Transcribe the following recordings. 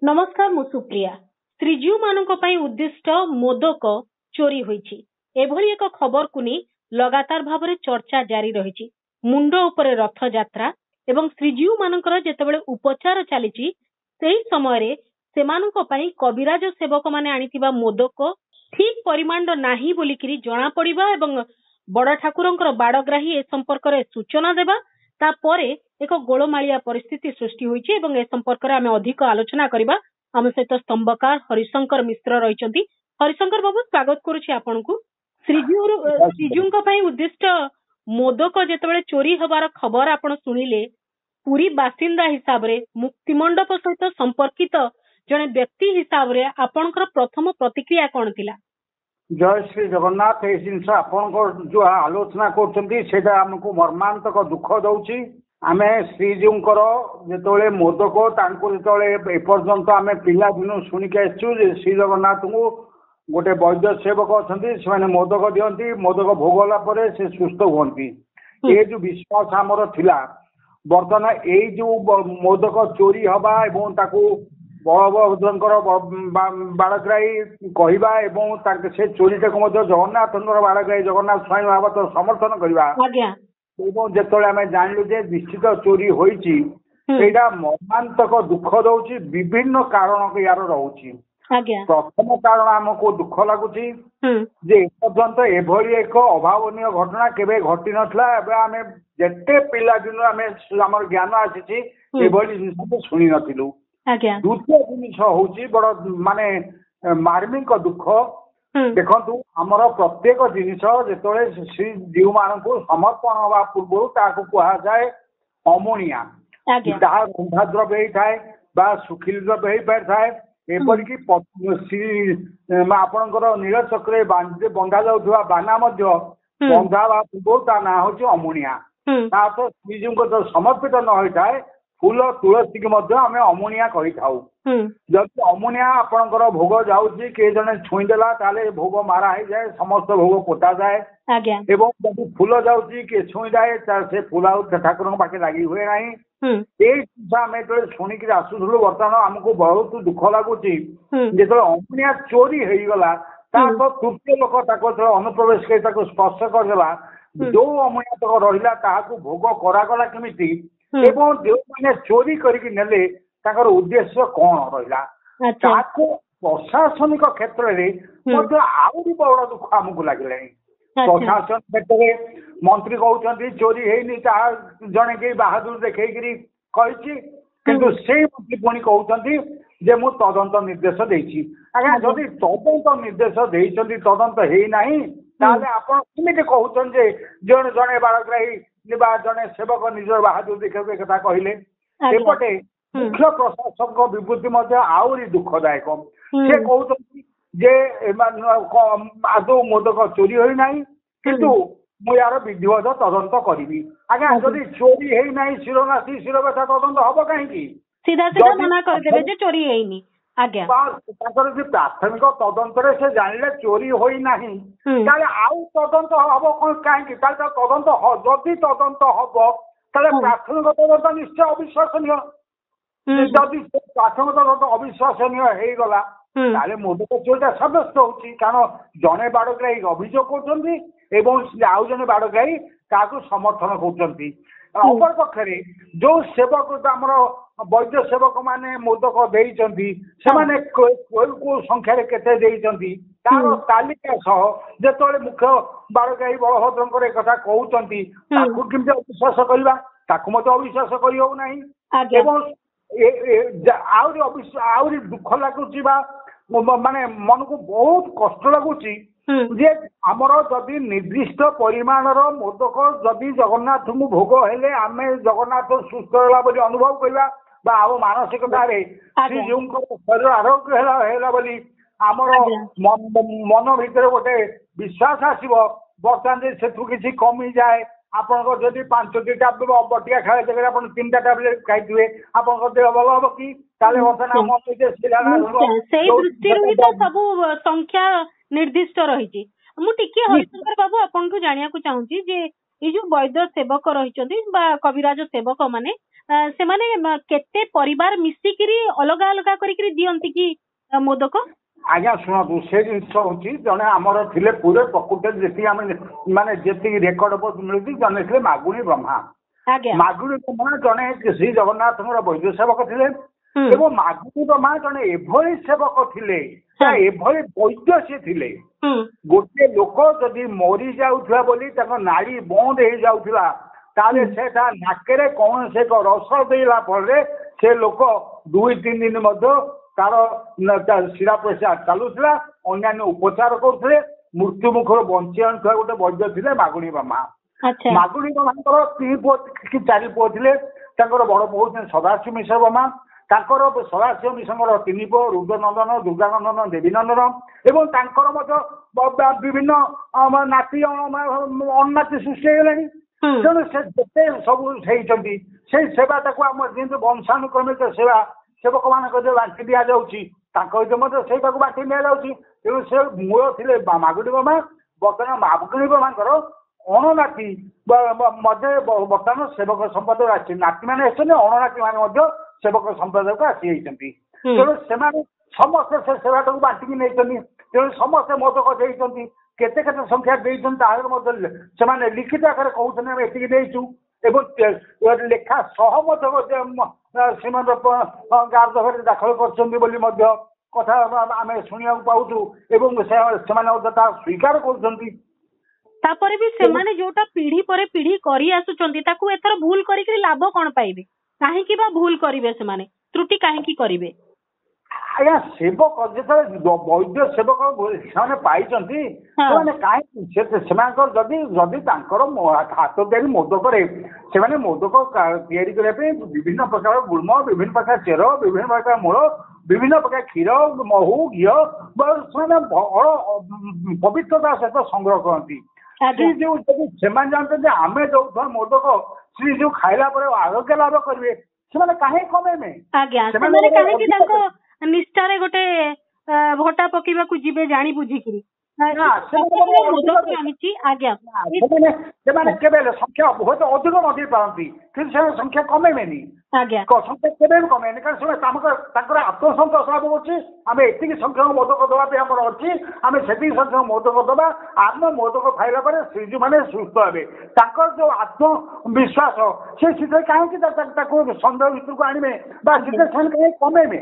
नमस्कार मु सुप्रिया श्रीजीव मानक पई उद्दिष्ट मोदक चोरी होईछि एभली एक खबर को नहीं लगातार भाव में चर्चा जारी रही मुंड उपरे रथ यात्रा एवं श्रीजीव मानकर जेतेबेले उपचार चली समय सेमानक पई कविराज सेवक माने आनिथिबा मोदक ठीक परिमाण नाही बोलिकिरी जना पड़िबा एवं बड़ ठाकुरंकर बाड़ग्राही ए संपर्क में सूचना देबा तापरे एक गोलमालिया परिस्थिति सृष्टि होईछि एवं ए संपर्क में आमे अधिक आलोचना करिबा आम सहित स्तंभकार हरिशंकर मिश्र रहिचंती। हरिशंकर बाबू स्वागत करूछि आपनकु। श्रीजीव पई उद्दिष्ट मोदक जेतेबेले चोरी हबार खबर आपण सुनिले पूरी बासिंदा हिसाब रे मुक्तिमंडप सहित संपर्कित जने व्यक्ति हिसाब रे आपनकर प्रथम प्रतिक्रिया कोन थिला? जय श्री जगन्नाथ ए जिनस आपण जो आलोचना करछंती आमको मर्मांतक दुख दउछि। आमे श्रीजीवकर जेतोले मोदक तांको जेतोले एपर्यंत आमे पिला दिनु सुनिके आछु जे श्री जगन्नाथ को गोटे वैद्य सेवक अछंती से मोदक दियंती मोदक भोगला परे से सुस्थ होंती ए जो विश्वास हमर थिला वर्तमान ए जो मोदक चोरी हबा एवं ताको बलभद्रंकर बाड़ग्राही कहवा एवं से चोरीटा को जगन्नाथ बाड़ग्राही जगन्नाथ स्वामी भागवत समर्थन करवा जिते आम जानलु जे निश्चित चोरी होईची सेटा मर्मांतक दुख दउची विभिन्न कारण यार रहुची। प्रथम कारण आमको दुख लगुच जे एपर्यंत एभली एक अभावनीय घटना केबे घटी नथला आमे जेते पिला दिन आमे हमर ज्ञान आसीची एभली जिनिस सुनी नथिलु। द्वितीय जिनिस हूँ बड़ माने मार्मिक दुख देखु आमर प्रत्येक जिनिस जो श्री जीव मान समर्पण हवा पूर्व कहुए अमुनिया रंधा द्रव्य होता सुखिल द्रव्य हो पारि थाए एपरिकी श्री आपणकर नीलचक्र बंधा जाऊा बाना बंधा पूर्व ता ना हूँ अमुनिया तो श्रीजीव को समर्पित न होता है फूल तुलसी की आम अमुनिया कही थाऊ। जदि अमुनिया आपणकर भोग जाऊँगी किए जने छुईदेला ताले भोग मारा हो जाए समस्त भोग पोता जाए एवं जब फूल जाऊँगी किए छुई जाए से फूल ठाकुर पाखे लगी हुए ना आम जो शुणिक आसुलु बर्तमान आमको बहुत दुख लगुच जो अमुनिया चोरी हो गला तृतीय लोक अनुप्रवेश कर स्पर्श करदेला जो अमुनिया तक रहा भोग करागला केमिति एवं जो मैंने चोरी करके उद्देश्य कौन रहा प्रशासनिक क्षेत्र में आहरी बड़ दुख आमको लगे। प्रशासन क्षेत्र में मंत्री कहते चोरी है जड़े कई बाहादुर देखी किंतु से मंत्री पुणी कहते जे मु तदंत निर्देश देछि। आज्ञा जदि तदंत निर्देश देइछन्ति तदंत हेई नाही ताले आपण केमिति कहउछन जे जण जणे बाळग्राही निबा जणे सेवक निजर बहादुर देखबे कथा कहिले एपटे मुख्य प्रशासक विभूति मध्य आउरी दुखदायक से कहउछन्ति जे आदौ मोदक चोरी होई नाही किंतु मु यार विधिवत तदंत करिवि। आज्ञा जदि चोरी हेई नाही शिरोनासी शिरोबेथा तदंत हबो काहेकि सीधा सीधा मना कर देबे जे चोरी हेइनी। आज्ञा प्राथमिक तदंत से जानिले चोरी होई नाही ताले आउ तदंत हबो कोन काहेकि ताले तदंत जदि तदंत हबो ताले प्राथमिक तदंत निश्चय अविश्वसनीय जदि प्राथमिक तदंत अविश्वसनीय हेई गला ताले मोदक चोरीटा सब्यस्त होची कारण जने बाड़ग्राही अभियोग करछन्ती एवं आउ जने बाड़ग्राही ताकू समर्थन करछन्ती। अपर पक्षरे जो सेवक आमर वैद्य सेवक माने मोदक देइचन्ती सेमाने को संख्या केते देइचन्ती तार तालिका सह जेतोले मुख्य बाड़ग्राही बलभद्रंकर कथा कहउचन्ती ताकू किमते अविश्वास करबा ताकू मते अविश्वास करि हो नाही एवं आउरी दुख लागुची बा माने मन को बहुत कष्ट लागुची जे आमर जदि निर्दिष्ट परिमाणर मोदक जदि जगन्नाथ को भोग हेले आमे जगन्नाथ सुस्थ होला बोली अनुभव करबा बा आम मानसिकता श्रीजीव शरीर आरोग्य है बोली आमर मन भितर गोटे विश्वास आसब बर्तमान से किसी कमी जाए आपन जदि 5टी टैबलेट बटिया खाए जगह आप 3टा टैबलेट खाइए आप देह भल हम कि सब संख्या निर्दिष्ट रही। हरिशंकर बाबू आपन को जानिया को चाहूँगी जे ये जो वैद्य सेवक रही कविराज सेवक माने ସେମାନେ केते परिवार मिसिकिरी अलगा अलगा करिकरी दियंती कि मोदक? आज्ञा शुणु से जिन हूँ जड़े आमर थे पूरे प्रकृत जी माने जी रेकर्ड मिलती जन थे मागुणी ब्रह्मा। मागुणी ब्रह्मा जड़े श्री जगन्नाथ वैद्य सेवक थे एवं मागुणी ब्रह्मा जड़े एभली सेवक थे एभली वैद्य सी थे गोटे लोक जदि मरी जाऊला बोली नाड़ी बंद हो जाऊला ताले सेटा नाकेरे कौन से रस देला फल से लोक 2-3 दिन तार शिरा प्रसार चलुला अन्य उपचार करते मृत्यु मुखर बंची आनुवा गोटे वैद्य थे मागुणी ब्रह्मा। मागुणी ब्रह्मा 3 पुओ कि 4 पुओ थे बड़ पुओ सदाशिव मिश्र ब्रह्मा सदाशिव मिश्र 3 पुओ रुद्रनंदन दुर्गानंदन देवीनंदन एवं विभिन्न नाती अनाती सृष्टि होगलानी तेणु से जिते सब से सेवा आम जी वंशानुक्रमिक सेवा सेवक मान बांटी दि जाऊँगा बांटी दि जाऊँगी तेणु से मूल थे मागुणी ब्रह्मा बर्तमान मागुणी ब्रह्मा अणनाती बर्तमान सेवक संप्रदाय आसी नाती मैंने अणनाती मैंने सेवक संप्रदाय को आसी तेणु से समस्ते से सेवा बांटिकी नहीं तेणु समस्ते मोदक देते केते केते संख्या देते लिखित आकार कहते आम एति देचु एवं लेखा सह श्रीमंत गार्धघर दाखल कर कथा आम शुणा पाऊँ एवं स्वीकार कर जोटा पीढ़ी पर पीढ़ी करी आसुचंती ताकू एथर भूल करिकरी लाभ कौन पाइबे काहे कि बा भूल करिवे सेमाने त्रुटि काहे कि करिवे? आज्ञा सेवक जो वैद्य सेवक से पाई हाथ तैयारी मोदक से मोदक या विभिन्न प्रकार गुल्म विभिन्न प्रकार चेर विभिन्न प्रकार मूल विभिन्न प्रकार क्षीर महू घी पवित्रता सहित संग्रह करती जो जानते आम जो मोदक श्री जो खाइला आरोग्य लाभ करेंगे से कहीं कमे निष्ठारे गोटे भोटा पकेबा को जीवे जानी बुझिकरी संख्या बहुत अधिक मधे पारती संख्या कमेबेनी संख्या केवे कमेनि कारण आत्मसंतोष लाभ होची आम एति संख्यक मोदक दवाई आम अच्छी आम से संख्यक मोदक दबा आम मोदक खाइला श्रीजू मैंने सुस्थ हे जो आत्मविश्वास से कहीं सन्देह भितर को आने कहीं कमेबे?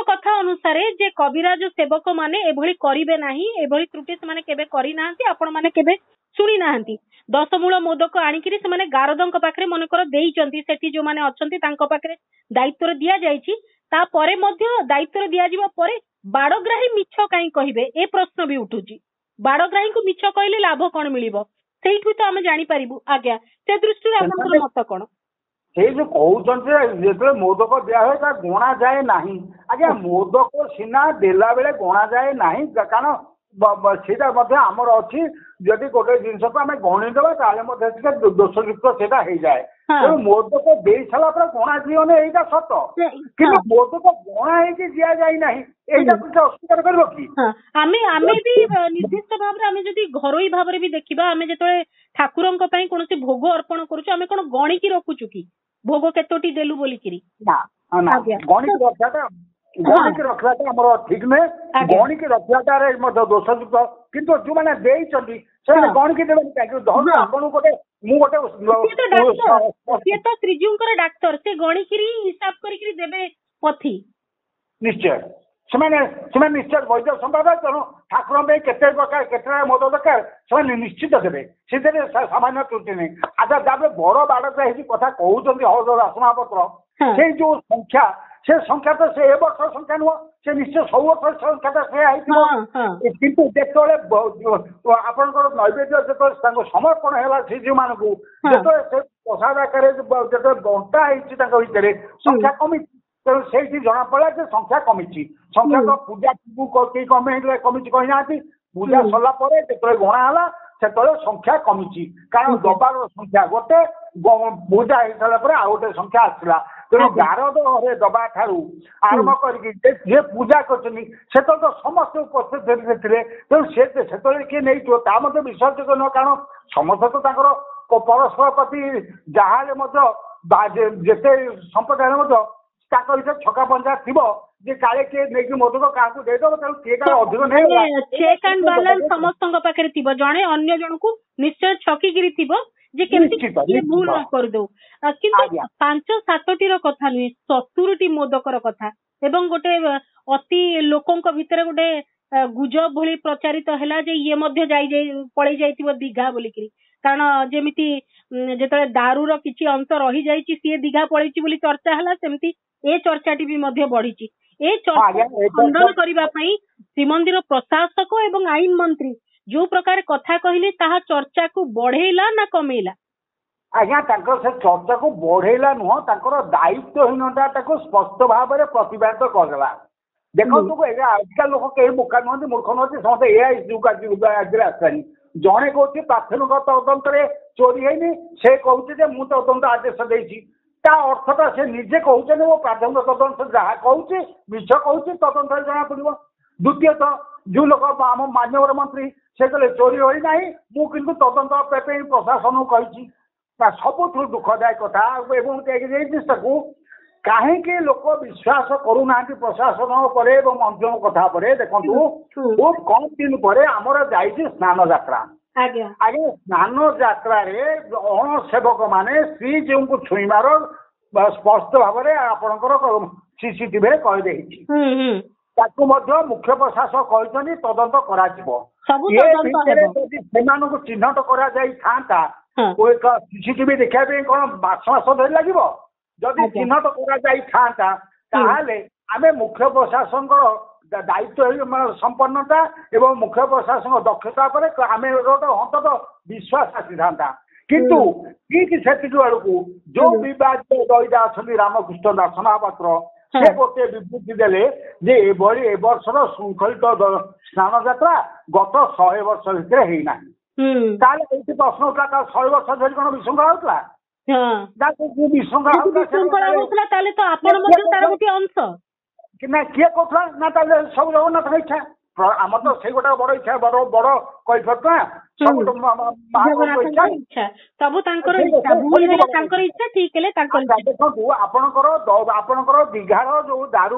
कथा अनुसार जे कविराज सेवक माने एभली करिवे नाही एभली त्रुटि से केबे करि नाहंती आपण माने केबे सुनी नाहंती 10 मूल मोदक आनिकरी से गारदंक पाखरे मनकर देइचंती सेठी जो माने अछंती तांको पाखरे दायित्व दिया जायछि ता परे मध्य दायित्व दिया जिबा परे बाड़ग्राही मिछ काई कहिबे ए प्रश्न भी उठुची बाड़ग्राही को मिछ कहले लाभ कोन मिलिबो सेइठु तो हम जानि परिबु आज्ञा से दृष्टि रे आपनकर मत कोन से जो कहते जो मोदक दिया हुए गणा जाए ना आज्ञा मोदक सीना देला बेले गणा जाए ना कारण सीटा आमर अच्छी जदि गोटे जिनस को आम गणीदेवा दोषयुक्त से जाए तेणु मोदक दे सारा गणा जीवन यहाँ सत कि मोदक गणा दि जाए अस्वीकार कर निर्दिष्ट भाव घरोई भाव भी देखा आम जो ठाकुर कौन भोग अर्पण करुँ कौन गणिकी रखुचु कि भोग केतोटी देलु बोलिकिरी गणिक रखाटा गणिक रखाटा आमर ठीक नुहे गणिक रखाटा दोषयुक्त किंतु जो मैंने देइचंती से गणिक देबे आपन गोटे मु गोटे तो श्रीजीउंकर डाक्टर से गणिकी हिसाब करिकरी देबे पथी निश्चय से निश्चय वैद्य संप्रदाय तेणु ठाकुर केते प्रकार केते मद दरकार से निश्चित देवे से सामान्य त्रुटि नहीं। अच्छा जब बड़ बाड़ग्राही कथा कहते हलदर आसनापत्र से जो संख्या से संख्या तो से वर्ष संख्या नुह से निश्चय सब वर्ष संख्या से किंतु जिते आपंकर नैवेद्य जो समर्पण है श्रीजी मान को जो प्रसाद आकार जो बंटा होती संख्या कमी तेणु से जना पड़ा कि संख्या कमी संख्या तो पूजा कमी कही ना पूजा सरला जो गणा से संख्या कमी कारण दबार संख्या गोटे पूजा हो सारा आउ गोटे संख्या आसला तेणु गारद दबा ठारू आरंभ कर पूजा कर तो समस्त उपस्थित थे तेणु से किए नहीं विसर्जक न कारण समस्त तो परस्पर प्रति जहाँ जेते संपत्ति ताक भर छका पंजा थी काले किए नहीं मोदक क्या देदेव किए अधिक नहीं चेक एंड बैलेंस समस्त पाखे थी जड़े अन्य जन को निश्चय छकिकी थी जे केमती भूल न कर दो किंतु 5-7टी कथा नुहे 70टी मोदकर कथा एवं गोटे अति लोकों भितर गोटे गुजब भली प्रचारित है जे ये पलि जाइथिबो दीघा बोलिकी कारण जेमिति जेतले दारूर किछि अंश रही जाइछि सी दीघा पलैछि बोली चर्चा हला सेमति ए चर्चाटी भी मध्य बढ़िछि ए चर्चा खंडन करबा पई श्रीमंदिर प्रशासक एवं आईन मंत्री जो प्रकार कथा कहले ताहा चर्चा को बढ़ेला ना कमेला आज्ञा से चर्चा को बढ़ेला नुह दायित्वहीनता स्पष्ट भाव में प्रतिपादित करदेला देखो आजकल लोक कहीं बोका नुहति मूर्ख नुहति समस्त ए आसलानी जड़े कौन प्राथमिक तदंत चोरी है से कहते मुझे तदंत आदेश देती अर्थटा से निजे कहते मो प्राथमिक तदंत जहाँ कहूँ मिछ कहूँ तदंत जना पड़ो द्वितीयतः जो लोक आम माननीय मंत्री से कहले चोरी होना मुझे तदंत प्रशासन कही सब दुखदायक कथा जिसटा कहीं लोक विश्वास करूना प्रशासन पर मंत्री कथा पर देखो बहुत कम दिन पर आमर जाइए स्नान यात्रा आगे स्नान यात्रा अणसेवक माने श्रीजीव को छुईमार स्पष्ट भाव में आपणकर सीसीटीवी कहीदे मुख्य प्रशासक कहते तदंत कर चिन्हट कर सीसीटीवी देखा कौन मास धरी लगे जदि चिन्हट कर मुख्य प्रशासन दायित्व संपन्नता एवं मुख्य प्रशासन दक्षता पर आम अंततः विश्वास आसी था किंतु ठीक से बेलू जो विवादित दईदा अच्छा रामकृष्ण दास महापात्र से गोटे विवृत्ति देले जे ए वर्षर श्रृंखलित स्नान यात्रा गत 100 वर्ष भितर होना प्रश्न होता 100 वर्ष धरी कौन विशृंखला होता ना किए कहला ना सब जगन्नाथ इच्छा आम तो से गोटे बड़ इच्छा बड़ बड़ कैफियत देखो आपणकर दीघार जो दारू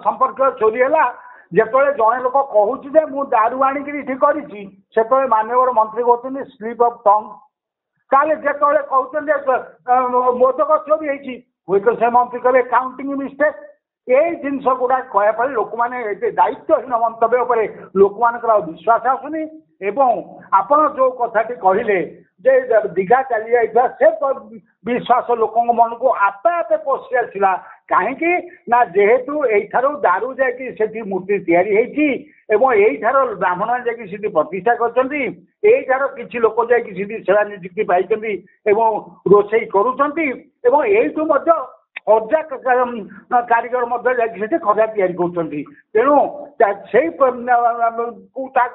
संपर्क चोरी है जिते जड़े लोक कहूँ मु दारू आणिकी कर माननीय मंत्री कहते स्लीप ऑफ टंग ताले जिते कहते मोदक चोरी हुई तो से मंत्री कहे काउंटिंग मिस्टेक यही जिनस गुड़ा कहप लोक मैंने दायित्वहीन मंतव्य पर लोक मान विश्वास आसुनी एवं आपण जो कथाटी कहले जे दीघा चली जाइए से विश्वास लोक मन को आपे आपे पशि आसला कहीं ना जेहेतु यू दारू जाकि मूर्ति या ब्राह्मण जाकि प्रतिष्ठा कर किसी लोक जाकि सेवा नियुक्ति पाई रोषे करुँच खजा कारीगर खजा तैयारी तेणु से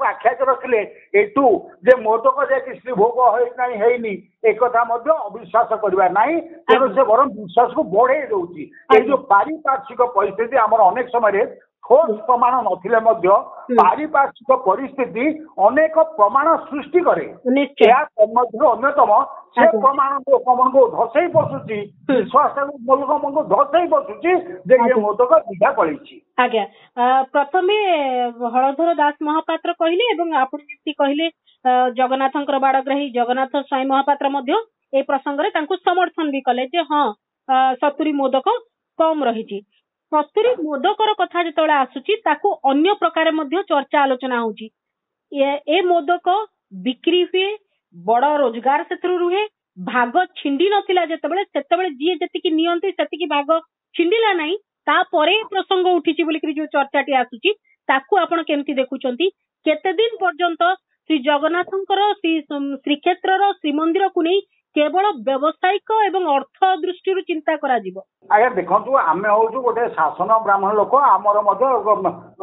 आख्या रखिले एटू जे मोदक जाकि भोग होनी एक अविश्वास करवा ना तेणु से बर विश्वास को बढ़े दूसरी जो पारिपार्श्विक परिस्थिति आम अनेक समय ठोस प्रमाण नथिले पारिपार्श्विक परिस्थिति अनेक प्रमाण सृष्टि करे अन्यतम से प्रमाण लोक मन को धसई बसुची विश्वास लोक मन को धसई बसुची ये मोदक दीघा पड़ी आज्ञा प्रथमे हलधर दास महापात्र कहले एवं आपण जेति कहले जगन्नाथंकर बाड़ग्राही जगन्नाथ स्वाई महापात्र मध्य ए प्रसंग रे तांको समर्थन भी कले जे हां 70 मोदक कम रही 70 मोदकर कथा जिते आसूची ताकू अन्य प्रकार मध्य चर्चा आलोचना होची ए मोदक बिक्री हुए बड़ रोजगार से रुहे भाग छिंडी नथिला जेतेबेले जी जेतिकी नियंती सेतिकी भाग छिंडीला नाही तापरे प्रसंग उठिची बोलिकरी जो चर्चाटी आसूची ताकू आपण केमती देखुचंती केते दिन पर्यंत श्री जगन्नाथंकर श्रीक्षेत्रर श्रीमंदिर को नहीं केवल व्यावसायिक एवं अर्थ दृष्टि चिंता करा जीवो आज्ञा देखो आम हूँ गोटे शासन ब्राह्मण लोक आमर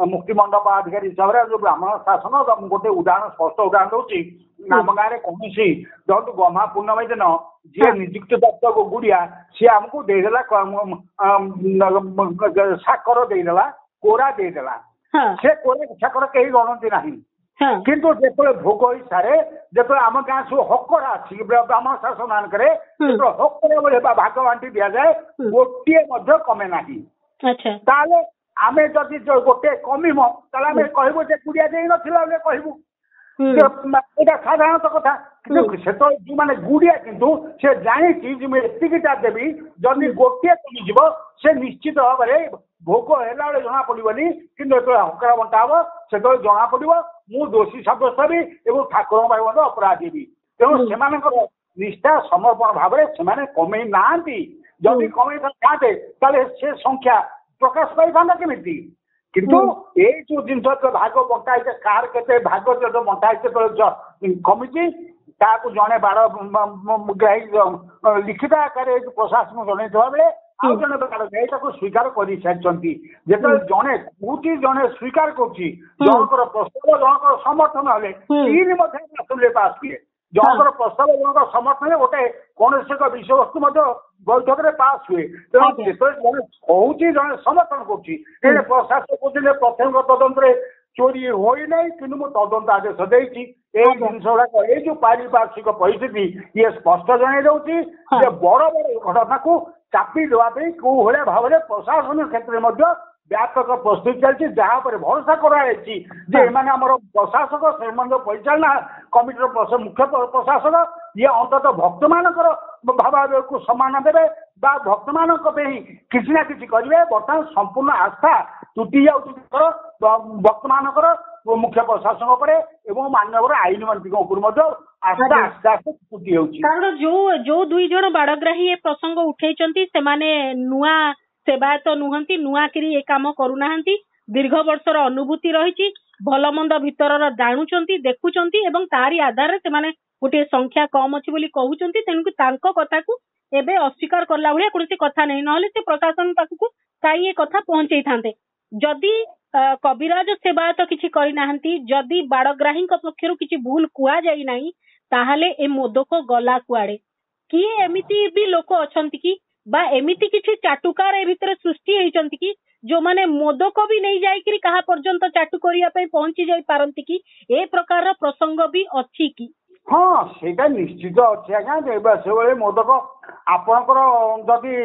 मुक्तिमंडप अधिकारी हिसाब से जो ब्राह्मण शासन गोटे उदाहरण स्पष्ट उदाहरण दूसरी आम गाँव में कौन देखो गम्हा पूर्णमी दिन जी निजुक्त प्राप्त गुड़िया सी आमको देदेला साकर देदेला कोरा देदेला से कोरा साकर कहीं गणती ना हाँ किंतु जेतले भोग ही सारे जेतले आम गाँ सब हकरा अच्छी ब्राह्मण शासन मानकरे जेतले हकरा बोले भाग बांटी दिया जाए गोटे मध्य कमे नाही अच्छा ताले आमे जदि गोटे कमिम ताले आमे कहबो जे कुडिया देई नथिला बोले कहबो এটা সাধারণত কথা কিন্তু সেতବେଳେ ଯୋଉମାନେ ଗୁଡିଆ କିନ୍ତୁ ସେ ଜାଣିଛି ଯେ ମୁଁ ଏତିକିଟା ଦେବି ଯଦି ଗୋଟିଏ କମିଯିବ ସେ ନିଶ୍ଚିତ ଭାବରେ ଭୋଗ ହେଲା ବେଳେ ଜଣା ପଡିବନି କିନ୍ତୁ ଯେତେବେଳେ ହକରା ବଣ୍ଟା ହବ ସେତେବେଳେ ଜଣା ପଡିବ ମୁଁ ଦୋଷୀ ସାବ୍ୟସ୍ତ ହେବି ଏବଂ ଠାକୁରଙ୍କ ପାଇଁ ମଧ୍ୟ ଅପରାଧୀ ହେବି ତେଣୁ ସେମାନଙ୍କର ନିଷ୍ଠା ସମର୍ପଣ ଭାବରେ ସେମାନେ କମେଇ ନାହାନ୍ତି ଯଦି କମେଇ ଥାନ୍ତେ ତାହେଲେ ସେ ସଂଖ୍ୟା ପ୍ରକାଶ ପାଇଥାନ୍ତା କେମିତି କିନ୍ତୁ ଏଇ ଯୋଉ ଜିନିଷ ଭାଗ ବଣ୍ଟା ହେଇছে କାହାର କେତେ ଭାଗ ଯେତେ ବଣ୍ଟା ହେଇছে କମିଛି ତାକୁ ଜଣେ ବାରଗ୍ରାହୀ ଲିଖିତ ଆକାରରେ ପ୍ରଶାସନ ଜଣେଇଥିବା ବେଳେ ଆଉ ଜଣେ ବାରଗ୍ରାହୀ ତାକୁ ସ୍ୱୀକାର କରିସାରିଛନ୍ତି ଯେତେବେଳେ ଜଣେ କହୁଛି ଜଣେ ସ୍ୱୀକାର କରୁଛି ଜଣଙ୍କର ପ୍ରସ୍ତାବ ଜଣଙ୍କର ସମର୍ଥନ ହେଲେ ତିନି ମଧ୍ୟ ଆସେମ୍ବଲି ପାସ୍ ହୁଏ ଜଣଙ୍କର ପ୍ରସ୍ତାବ ଜଣଙ୍କର ସମର୍ଥନରେ ଗୋଟେ କୌଣସି ଏକ ବିଷୟବସ୍ତୁ ମଧ୍ୟ ବୈଠକରେ ପାସ୍ ହୁଏ ତେଣୁ ଯେତେବେଳେ ଜଣେ କହୁଛି ଜଣେ ସମର୍ଥନ କରୁଛି ହେଲେ ପ୍ରଶାସନ କହୁଥିଲେ ପ୍ରଥମ ତଦନ୍ତରେ ଚୋରି ହୋଇନାହିଁ କିନ୍ତୁ ମୁଁ ତଦନ୍ତ ଆଦେଶ ଦେଇଛି ଏଇ ଜିନିଷ ଗୁଡାକ ଏଇ ଯୋଉ ପାରିପାର୍ଶ୍ୱିକ ପରିସ୍ଥିତି ଇଏ ସ୍ପଷ୍ଟ ଜଣାଇ ଦଉଛି ଯେ ବଡ ବଡ ଘଟଣାକୁ ଚାପି ଦେବା ପାଇଁ କୋଉ ଭଳିଆ ଭାବରେ ପ୍ରଶାସନ କ୍ଷେତ୍ରରେ ମଧ୍ୟ ବ୍ୟାପକ ପ୍ରସ୍ତୁତି ଚାଲିଛି ଯାହା ଉପରେ ଭରସା କରାଯାଇଛି ଯେ ଏମାନେ ଆମର ପ୍ରଶାସକ ସେମାନେ ପରିଚାଳନା କମିଟିର ମୁଖ୍ୟ ପ୍ରଶାସକ ଇଏ ଅନ୍ତତଃ ଭକ୍ତମାନଙ୍କର ଭାବାବେଗକୁ ସମ୍ମାନ ଦେବେ ବା ଭକ୍ତମାନଙ୍କ ପାଇଁ କିଛି ନା କିଛି କରିବେ ବର୍ତ୍ତମାନ ସମ୍ପୂର୍ଣ୍ଣ ଆସ୍ଥା ତୁଟି ଯାଉଛି ଭକ୍ତମାନଙ୍କର ମୁଖ୍ୟ ପ୍ରଶାସନ ଉପରେ ଏବଂ ମାନ୍ୟବର ଆଇନ ମନ୍ତ୍ରୀଙ୍କ ଉପରୁ ମଧ୍ୟ ଆସ୍ତେ ଆସ୍ତେ ଆସ୍ତେ ତୁଟି ହେଉଛି କାରଣ ଯୋଉ ଦୁଇ ଜଣ ବାଡଗ୍ରାହୀ ଏ ପ୍ରସଙ୍ଗ ଉଠେଇଛନ୍ତି ସେମାନେ ନୂଆ ସେବାୟତ ନୁହନ୍ତି ନୂଆକିରି ଏ କାମ କରୁନାହାନ୍ତି ଦୀର୍ଘ ବର୍ଷର ଅନୁଭୂତି ରହିଛି ଭଲ ମନ୍ଦ ଭିତରର ଜାଣୁଛନ୍ତି ଦେଖୁଛନ୍ତି ଏବଂ ତାରି ଆଧାରରେ ସେମାନେ ଗୋଟିଏ ସଂଖ୍ୟା କମ ଅଛି ବୋଲି କହୁଛନ୍ତି ତେଣୁ ତାଙ୍କ କଥାକୁ ଏବେ ଅସ୍ୱୀକାର କଲା ଭଳିଆ କୌଣସି କଥା ନାହିଁ ନହେଲେ ସେ ପ୍ରଶାସନ ପାଖକୁ କାହିଁ ଏ କଥା ପହଞ୍ଚେଇଥାନ୍ତେ ଯଦି କବିରାଜ ସେବାୟତ କିଛି କରିନାହାନ୍ତି ଯଦି ବାଡଗ୍ରାହୀଙ୍କ ପକ୍ଷରୁ କିଛି ଭୁଲ କୁହାଯାଇ ନାହିଁ ତାହେଲେ ଏ ମୋଦକ ଗଲା କୁଆଡେ କିଏ ଏମିତି ବି ଲୋକ ଅଛନ୍ତି କି ବା ଏମିତି କିଛି ଚାଟୁକାର ଏ ଭିତରେ ସୃଷ୍ଟି ହେଇଛନ୍ତି କି ଯୋଉମାନେ ମୋଦକ ବି ନେଇ ଯାଇକିରି କାହା ପର୍ଯ୍ୟନ୍ତ ଚାଟୁ କରିବା ପାଇଁ ପହଞ୍ଚି ଯାଇ ପାରନ୍ତି କି ଏ ପ୍ରକାରର ପ୍ରସଙ୍ଗ ବି ଅଛି କି ହଁ ସେଇଟା ନିଶ୍ଚିତ ଅଛି ଆଜ୍ଞା ସେଭଳି ମୋଦକ ଆପଣଙ୍କର ଯଦି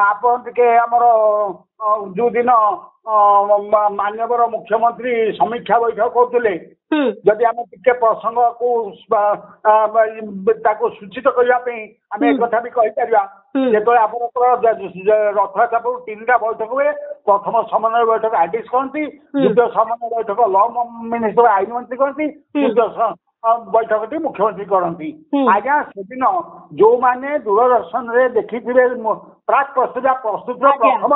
ଆପଣ ଟିକେ ଆମର ଯୋଉଦିନ ମାନ୍ୟବର ମୁଖ୍ୟମନ୍ତ୍ରୀ ସମୀକ୍ଷା ବୈଠକ କରୁଥିଲେ ଯଦି ଆମେ ଟିକେ ପ୍ରସଙ୍ଗକୁ ତାକୁ ସୂଚିତ କରିବା ପାଇଁ ଆମେ ଏକଥା ବି କହିପାରିବା ଯେତେବେଳେ ଆପଣଙ୍କର ରଥଯାତ୍ରା ପୂର୍ବରୁ 3ଟା ବୈଠକ ହୁଏ ପ୍ରଥମ ସମନ୍ୱୟ ବୈଠକ ଆଇଡିଏସ୍ କରନ୍ତି ଦ୍ୱିତୀୟ ସମନ୍ୱୟ ବୈଠକ ଲ ମିନିଷ୍ଟର ଆଇନ ମନ୍ତ୍ରୀ କରନ୍ତି ତୃତୀୟ ବୈଠକଟି ମୁଖ୍ୟମନ୍ତ୍ରୀ କରନ୍ତି ଆଜ୍ଞା ସେଦିନ ଯୋଉମାନେ ଦୂରଦର୍ଶନରେ ଦେଖିଥିବେ ପ୍ରାକ୍ ପ୍ରସ୍ତୁତିର ପ୍ରଥମ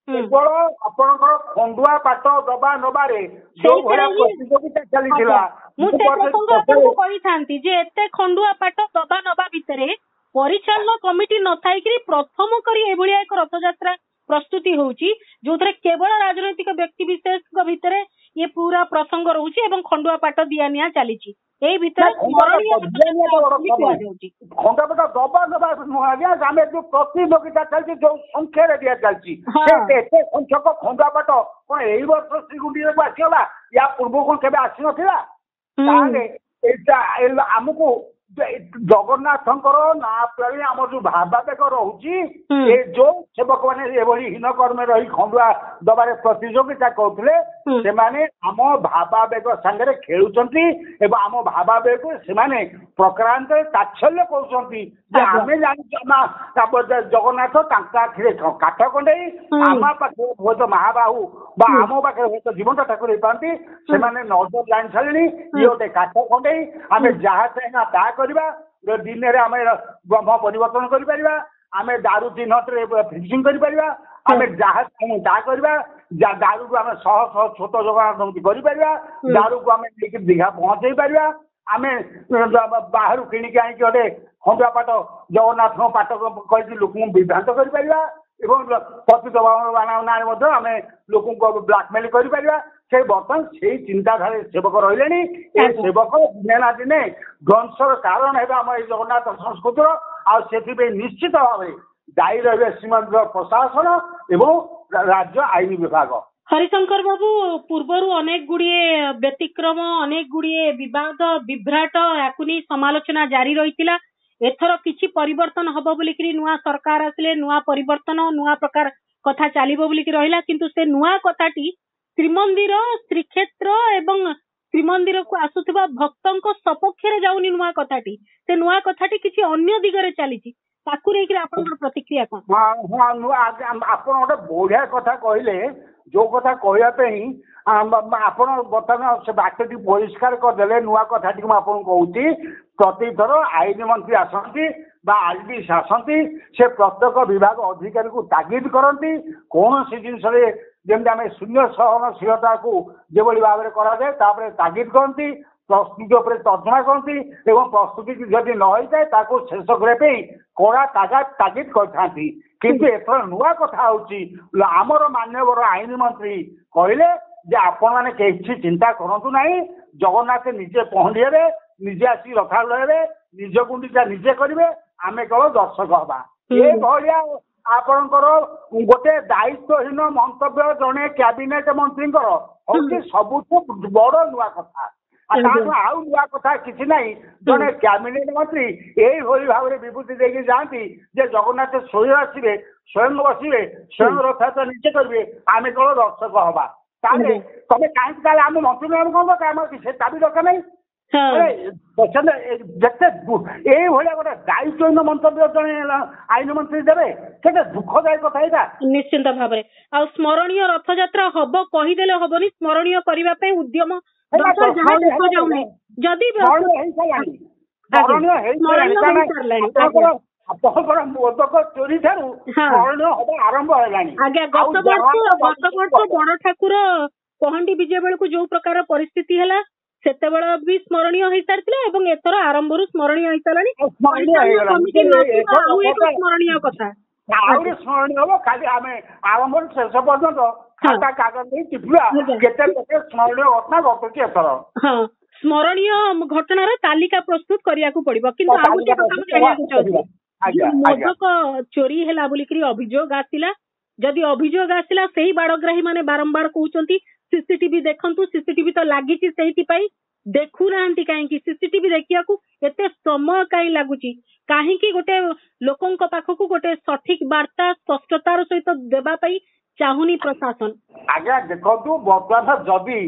କେବଳ ଆପଣଙ୍କର ଖଣ୍ଡୁଆ ପାଟ ଦବା ନବାରେ ଯୋଉ ଭଳିଆ ପ୍ରତିଯୋଗିତା ଚାଲିଥିଲା ମୁଁ ସେ ପ୍ରସଙ୍ଗ ଆପଣଙ୍କୁ କହିଥାନ୍ତି ଯେ ଏତେ ଖଣ୍ଡୁଆ ପାଟ ଦବା ନବା ଭିତରେ ପରିଚାଳନା କମିଟି ନଥାଇକିରି ପ୍ରଥମ କରି ଏଭଳିଆ ଏକ ରଥଯାତ୍ରା ପ୍ରସ୍ତୁତି ହଉଛି ଯୋଉଥିରେ କେବଳ ରାଜନୈତିକ ବ୍ୟକ୍ତି ବିଶେଷଙ୍କ ଭିତରେ ଇଏ ପୁରା ପ୍ରସଙ୍ଗ ରହୁଛି ଏବଂ ଖଣ୍ଡୁଆ ପାଟ ଦିଆ ନିଆ ଚାଲିଛି ଏଇ ଭିତରେ ଖଣ୍ଡାପଟ ଦବା ନବା ନୁହଁ ଆଜ୍ଞା ଆମେ ଯୋଉ ପ୍ରତିଯୋଗିତା ଚାଲିଛି ଯୋଉ ସଂଖ୍ୟାରେ ଦିଆ ଚାଲିଛି ଏତେ ସଂଖ୍ୟକ ଖଣ୍ଡାପଟ କଣ ଏଇ ବର୍ଷ ଶ୍ରୀଗୁଣ୍ଡିଚାକୁ ଆସିଗଲା ୟା ପୂର୍ବରୁ କଣ କେବେ ଆସିନଥିଲା ତାହେଲେ ଏଇଟା ଆମକୁ ଜଗନ୍ନାଥଙ୍କର ନାଁ ପ୍ରତି ଆମର ଯୋଉ ଭାବାବେଗ ରହୁଛି ଏ ଯୋଉ ସେବକ ମାନେ ଏଭଳି ହୀନ କର୍ମରେ ରହି ଖଣ୍ଡୁଆ ଦବାରେ ପ୍ରତିଯୋଗିତା କରୁଥିଲେ ସେମାନେ ଆମ ଭାବାବେଗ ସାଙ୍ଗରେ ଖେଳୁଛନ୍ତି ଏବଂ ଆମ ଭାବାବେଗକୁ ସେମାନେ ପ୍ରକାରାନ୍ତରେ ତାଚ୍ଛଲ୍ୟ କରୁଛନ୍ତି ଯେ ଆମେ ଜାଣିଛୁ ଜଗନ୍ନାଥ ତାଙ୍କ ଆଖିରେ କାଠ କଣ୍ଡେଇ ଆମ ପାଖରେ ହୁଏତ ମହାବାହୁ ବା ଆମ ପାଖରେ ହୁଏତ ଜୀବନ୍ତ ଠାକୁର ହେଇପାରନ୍ତି ସେମାନେ ନଜର ଜାଣି ସାରିଲେଣି ଇଏ ଗୋଟେ କାଠ କଣ୍ଡେଇ ଆମେ ଯାହା ଚାହିଁବା ତାହା କରିବା ଦିନରେ ଆମେ ବ୍ରହ୍ମ ପରିବର୍ତ୍ତନ କରିପାରିବା ଆମେ ଦାରୁ ଚିହ୍ନଟରେ ଫିକ୍ସିଂ କରିପାରିବା ଆମେ ଯାହା ଚାହିଁବା ତାହା କରିବା ଦାରୁକୁ ଆମେ ଶହ ଶହ ଛୋଟ ଜଗନ୍ନାଥ କରିପାରିବା ଦାରୁକୁ ଆମେ ନେଇକି ଦୀଘା ପହଞ୍ଚେଇ ପାରିବା ଆମେ ବାହାରୁ କିଣିକି ଆଣିକି ଗୋଟେ ଖଣ୍ଡୁଆ ପାଟ ଜଗନ୍ନାଥଙ୍କ ପାଟ କହିକି ଲୋକଙ୍କୁ ବିଭ୍ରାନ୍ତ କରିପାରିବା ଏବଂ ପତିତ ନାଁରେ ମଧ୍ୟ ଆମେ ଲୋକଙ୍କୁ ବ୍ଲାକମେଲ କରିପାରିବା ସେ ବର୍ତ୍ତମାନ ସେଇ ଚିନ୍ତାଧାରାରେ ସେବକ ରହିଲେଣି ଏ ସେବକ ଦିନେ ନା ଦିନେ ଧ୍ୱଂସର କାରଣ ହେବେ ଆମ ଏଇ ଜଗନ୍ନାଥ ସଂସ୍କୃତିର ଆଉ ସେଥିପାଇଁ ନିଶ୍ଚିତ ଭାବରେ ଦାୟୀ ରହିବେ ଶ୍ରୀମନ୍ଦିର ପ୍ରଶାସନ ଏବଂ ରାଜ୍ୟ ଆଇନ ବିଭାଗ हरिशंकर बाबू पूर्वर अनेक गुड़िए व्यतिक्रम अनेक गुड़िए विवाद विभ्राट याकु नहीं समालोचना जारी रही एथर किछि परिवर्तन हबो बोलिकरी नुआ सरकार आसले नुआ परिवर्तन नुआ प्रकार कथा चलिबो बोलिकरी रहिला किंतु से नुआ कथाटी श्रीमंदिर श्रीक्षेत्र एवं श्रीमंदिर को आसुथिबा भक्तंक सपक्षरे जाउनी नुआ कथाटी से नुआ कथाटी किछि अन्य दिगरे चलीछि ताकु लेकिन आपनकर प्रतिक्रिया कोन? आपण गोटे बढ़िया कथा कहले जो कथा कहवाई आपण बर्तमान से बाटटी परिष्कार करदे नुआ कथाटी आपन कहूँ प्रतिथर आईन मंत्री आसती आरडीसी आसती से प्रत्येक विभाग अधिकारी को तागिद करती कौन सी जिनस जमी आम शून्य सहनशीलता को जो भाव में कराए तागिद करती प्रस्तुति उपर तर्जमा करती प्रस्तुति जदि न होता है शेष करने कड़ा तागिद करती किंतु एथर नुआ कथा होमर मान्यवर आईन मंत्री कहले जे आपण मैंने किसी चिंता करूँ ना जगन्नाथ निजे पहुंचे निजे आसी रथाड़े निज गुंडीचा निजे करेंगे आम केवल दर्शक हवा ये भाया आपणकर गोटे दायित्वहीन मंतव्य जड़े कैबिनेट मंत्री हूँ सबुठ बड़ नुआ कथा आउ नुआ कथा किसी ना जड़े कैबिनेट मंत्री यही भाव में विभूति देकी जाती जे जगन्नाथ स्वयं आसवे स्वयं बसवे स्वयं रथयात्रा निजे करेंगे आम केवल दर्शक हवा ताले तबे कहीं आम मंत्री कौन दरकार से दाबी दरकार नहीं जिते गोटे दायित्वहीन मंतव्य जड़े आईन मंत्री देवे से दुखदायक कथा यहाँ निश्चिंत भाव में आ स्मरणीय रथयात्रा हम कहीदेले हबनी स्मरणीय करने उद्यम जदि मोदक चोरी ठारू स्मरणीय हम आरंभ है गत वर्ष बड़ ठाकुर पहंडी विजय बेलू जो प्रकार परिस्थिति है सेते बेला भी स्मरणीय हो सारी एथर आरंभ स्मरणीय हो सारा स्मरणीय कथा स्मरणीय हम खाली आम आरंभ शेष पर्यंत खाता कागज टिपिया केते स्मरणीय घटना घटुची एथर स्मरणीय घटनार तालिका प्रस्तुत करिया को पड़िबो किंतु आ गोटे कथा जानिया को चाहूची मोदक चोरी हैला बोलिकरी अभियोग आसिला जदि अभियोग आसिला सेही बाड़ग्राही माने बारंबार कहउचंती सीसीटीवी देखंतु सीसीटीवी तो लागिची सेहिति पई देखु नांती काहेकि सीसीटीवी देखिया को एते समय काई लागुची काहेकि गोटे लोकंक पाखकु गोटे सठिक वार्ता स्पष्टतार सहित देबा पई चाहुनी प्रशासन आज्ञा देखंतु बर्तमान जदि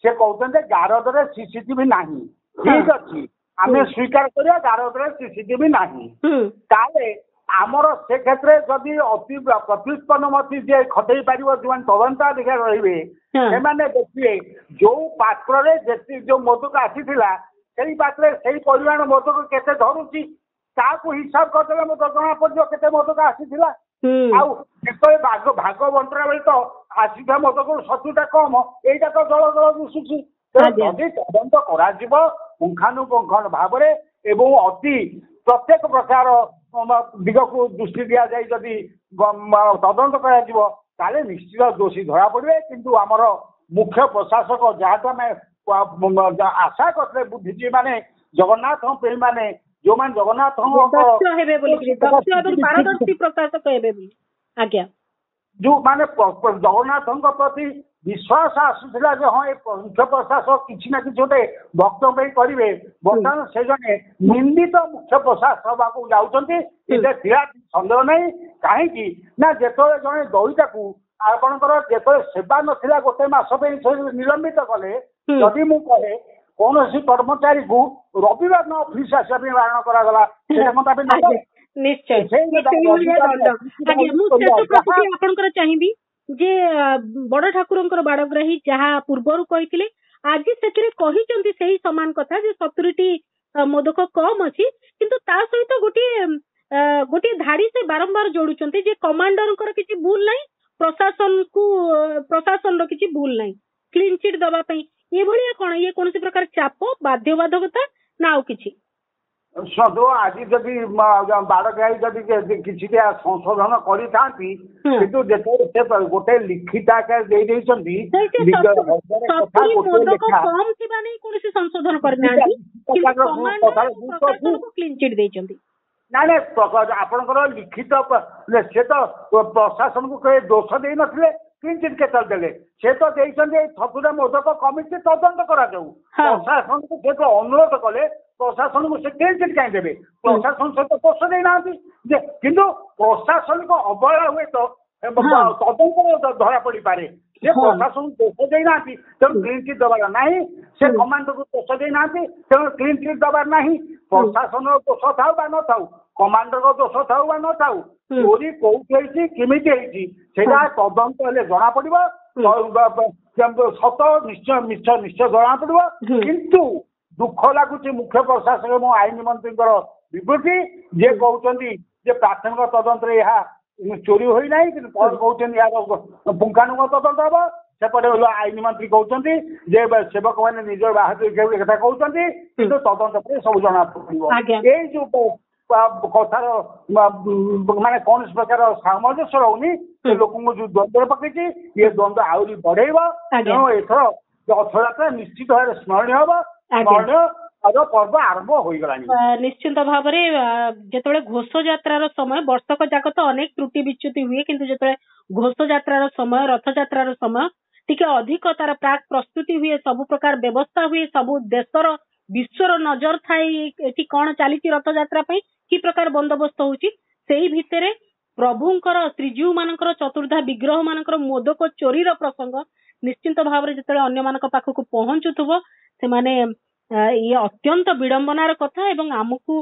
से कहते गारदरे सीसीटीवी नहीं ठीक अच्छी आम स्वीकार करिया गारदरे सीसीटीवी नहीं ताले आमर से क्षेत्र जदि अति प्रतिष्ठनमती जे खटई पार जो तदंताधिकारी रही से देखिए जो पात्र जो मोदक आसीला से पात्र से परिमाण मोदक केते धरुची ताकू हिसाब करदे मत जना पड़ो केते मोदक आसीला आउ भाग बंटरा बेले तो आसीथा मोदक 70टा कम एटा तो जल जल दिशुची जदि तदंत करा पुंखानुपुंखन भाव में एवं अति प्रत्येक प्रकार दिग को दृष्टि दि जाए जदि तदंत कर निश्चित दोषी धरा पड़े किंतु आमर मुख्य प्रशासक जहाँ आशा करते बुद्धिजीवी माने जगन्नाथ माने जो मान जगन्नाथ जो माने जगन्नाथ प्रति विश्वास आसूला हाँ ये मुख्य प्रशासक किसी ना कि गोटे भक्त करेंगे बर्तमान से जने निंदित मुख्य प्रशासक हवाक जाऊँगी सन्देह नहीं कहीं ना जिते जड़े दईटा को आपणकर जिते सेवा नाला गोटे मस निलंबित कले जदि मु कहे कौन कर्मचारी को रविवार न ऑफिस आसा बारण करागला निश्चय चाहिए जे बड़ ठाकुर बाड़ग्राही जहाँ पूर्वर कही आज से समान कथा जे 70टी मोदक कम अच्छी किंतु ता सहित गोटे धाड़ी से बारंबार जोड़ुचंती जे कमांडर किसी भूल नहीं प्रशासन किसी भूल नहीं क्लीन चिट दबा ये भाया कौन ये कौन प्रकार चाप बाध्यबाधकता ना आउ किछि सदो आज जदि बाड़ग्राही जदि किसी संशोधन करी गोटे लिखित आकार संशोधन आपणकर लिखित से तो प्रशासन को कहे दोष दे नथिले क्लीन चिट केତେବେଳେ ଦେଲେ ସେ ତ ଦେଇଛନ୍ତି ଏଇ ଛତୁରା ମୋଦକ କମିଟି ତଦନ୍ତ କରାଯାଉ ପ୍ରଶାସନକୁ ସେ ତ ଅନୁରୋଧ କଲେ ପ୍ରଶାସନକୁ ସେ କ୍ଲିନ ଚିଟ୍ କାହିଁ ଦେବେ ପ୍ରଶାସନ ସହିତ ଦୋଷ ଦେଇନାହାନ୍ତି ଯେ କିନ୍ତୁ ପ୍ରଶାସନିକ ଅବହେଳା ହୁଏ ତ ତଦନ୍ତ ଧରା ପଡିପାରେ ସେ ପ୍ରଶାସନକୁ ଦୋଷ ଦେଇନାହାନ୍ତି ତେଣୁ କ୍ଲିନ ଚିଟ୍ ଦେବାର ନାହିଁ ସେ କମାଣ୍ଡରକୁ ଦୋଷ ଦେଇନାହାନ୍ତି ତେଣୁ କ୍ଲିନ ଚିଟ୍ ଦେବାର ନାହିଁ ପ୍ରଶାସନର ଦୋଷ ଥାଉ ବା ନଥାଉ କମାଣ୍ଡରର ଦୋଷ ଥାଉ ବା ନଥାଉ ଚୋରି କୋଉଠି ହେଇଛି କେମିତି ହେଇଛି ସେଇଟା ତଦନ୍ତ ହେଲେ ଜଣା ପଡିବ ସତ ନିଶ୍ଚୟ ଜଣା ପଡିବ କିନ୍ତୁ ଦୁଃଖ ଲାଗୁଛି ମୁଖ୍ୟ ପ୍ରଶାସକ ଏବଂ ଆଇନ ମନ୍ତ୍ରୀଙ୍କର ବିବୃତ୍ତି ଯିଏ କହୁଛନ୍ତି ଯେ ପ୍ରାଥମିକ ତଦନ୍ତରେ ଏହା ଚୋରି ହୋଇନାହିଁ କିନ୍ତୁ ପରେ କହୁଛନ୍ତି ଏହାର ପୁଙ୍ଖାନୁପୁଙ୍ଖ ତଦନ୍ତ ହବ ସେପଟେ ଆଇନ ମନ୍ତ୍ରୀ କହୁଛନ୍ତି ଯେ ସେବକ ମାନେ ନିଜ ବାହାଦୁର କଥା କହୁଛନ୍ତି କିନ୍ତୁ ତଦନ୍ତ ପରେ ସବୁ ଜଣା ପଡିବ ଏଇ ଯୋଉ କଥାର ମାନେ କୌଣସି ପ୍ରକାର ସାମଞ୍ଜସ୍ୟ ରହୁନି ସେ ଲୋକଙ୍କୁ ଯୋଉ ଦ୍ୱନ୍ଦ୍ୱରେ ପକେଇଛି ଇଏ ଦ୍ୱନ୍ଦ୍ୱ ଆହୁରି ବଢେଇବ ତେଣୁ ଏଥର ରଥଯାତ୍ରା ନିଶ୍ଚିତ ଭାବରେ ସ୍ମରଣୀୟ ହବ ସ୍ମରଣୀୟ ପର୍ବ ଆରମ୍ଭ ହୋଇଗଲାଣି ନିଶ୍ଚିନ୍ତ ଭାବରେ ଯେତେବେଳେ ଘୋଷ ଯାତ୍ରାର ସମୟ ବର୍ଷକ ଯାକ ତ ଅନେକ ତ୍ରୁଟି ବିଚ୍ୟୁତି ହୁଏ କିନ୍ତୁ ଯେତେବେଳେ ଘୋଷ ଯାତ୍ରାର ସମୟ ରଥଯାତ୍ରାର ସମୟ ଟିକେ ଅଧିକ ତାର ପ୍ରାକ୍ ପ୍ରସ୍ତୁତି ହୁଏ ସବୁ ପ୍ରକାର ବ୍ୟବସ୍ଥା ହୁଏ ସବୁ ଦେଶର ବିଶ୍ୱର ନଜର ଥାଏ ଏଠି କଣ ଚାଲିଛି ରଥଯାତ୍ରା ପାଇଁ କି ପ୍ରକାର ବନ୍ଦୋବସ୍ତ ହଉଛି ସେଇ ଭିତରେ ପ୍ରଭୁଙ୍କର ଶ୍ରୀଜୀଉ ମାନଙ୍କର ଚତୁର୍ଦ୍ଧା ବିଗ୍ରହ ମାନଙ୍କର ମୋଦକ ଚୋରିର ପ୍ରସଙ୍ଗ ନିଶ୍ଚିନ୍ତ ଭାବରେ ଯେତେବେଳେ ଅନ୍ୟମାନଙ୍କ ପାଖକୁ ପହଞ୍ଚୁଥିବ ସେମାନେ ଇଏ ଅତ୍ୟନ୍ତ ବିଡମ୍ବନାର କଥା ଏବଂ ଆମକୁ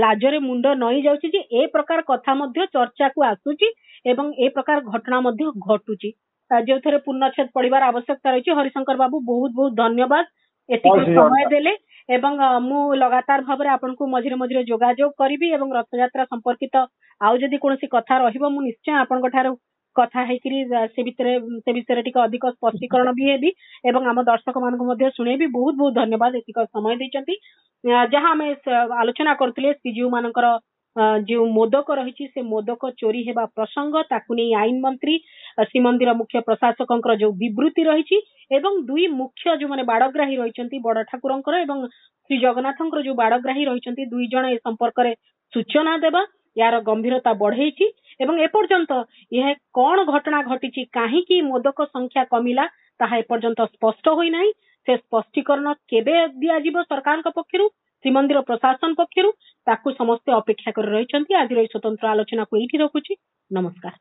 ଲାଜରେ ମୁଣ୍ଡ ନଇ ଯାଉଛି ଯେ ଏ ପ୍ରକାର କଥା ମଧ୍ୟ ଚର୍ଚ୍ଚାକୁ ଆସୁଛି ଏବଂ ଏ ପ୍ରକାର ଘଟଣା ମଧ୍ୟ ଘଟୁଛି ଯେଉଁଥିରେ ପୂର୍ଣ୍ଣଚ୍ଛେଦ ପଡିବାର ଆବଶ୍ୟକତା ରହିଛି ହରିଶଙ୍କର ବାବୁ ବହୁତ ବହୁତ ଧନ୍ୟବାଦ ଏତିକି ସମୟ ଦେଲେ ଏବଂ ମୁଁ ଲଗାତାର ଭାବରେ ଆପଣଙ୍କୁ ମଝିରେ ମଝିରେ ଯୋଗାଯୋଗ କରିବି ଏବଂ ରଥଯାତ୍ରା ସମ୍ପର୍କିତ ଆଉ ଯଦି କୌଣସି କଥା ରହିବ ମୁଁ ନିଶ୍ଚୟ ଆପଣଙ୍କ ଠାରୁ କଥା ହେଇକିରି ସେ ବିଷୟରେ ଟିକେ ଅଧିକ ସ୍ପଷ୍ଟୀକରଣ ବି ହେବି ଏବଂ ଆମ ଦର୍ଶକ ମାନଙ୍କୁ ମଧ୍ୟ ଶୁଣେଇବି ବହୁତ ବହୁତ ଧନ୍ୟବାଦ ଏତିକ ସମୟ ଦେଇଛନ୍ତି ଯାହା ଆମେ ଆଲୋଚନା କରୁଥିଲେ ଶ୍ରୀଜୀଉ ମାନଙ୍କର ଯେଉଁ ମୋଦକ ରହିଛି ସେ ମୋଦକ ଚୋରି ହେବା ପ୍ରସଙ୍ଗ ତାକୁ ନେଇ ଆଇନ ମନ୍ତ୍ରୀ ଶ୍ରୀମନ୍ଦିର ମୁଖ୍ୟ ପ୍ରଶାସକଙ୍କର ଯୋଉ ବିବୃତ୍ତି ରହିଛି ଏବଂ ଦୁଇ ମୁଖ୍ୟ ଯୋଉମାନେ ବାଡଗ୍ରାହୀ ରହିଛନ୍ତି ବଡ ଠାକୁରଙ୍କର ଏବଂ ଶ୍ରୀ ଜଗନ୍ନାଥଙ୍କର ଯୋଉ ବାଡଗ୍ରାହୀ ରହିଛନ୍ତି ଦୁଇ ଜଣ ଏ ସମ୍ପର୍କରେ ସୂଚନା ଦେବା यार गंभीरता बढ़ेची एवं एपर्यंत यह कौन घटना घटी कहीं मोदक संख्या कमिला ताहा एपर्यंत स्पष्ट होई नाही से स्पष्टीकरण केबे दिया सरकार पक्षरु श्रीमंदिर प्रशासन पक्षरु ताकू समस्ते अपेक्षा कर रही आज स्वतंत्र आलोचना को एठी रखुची नमस्कार।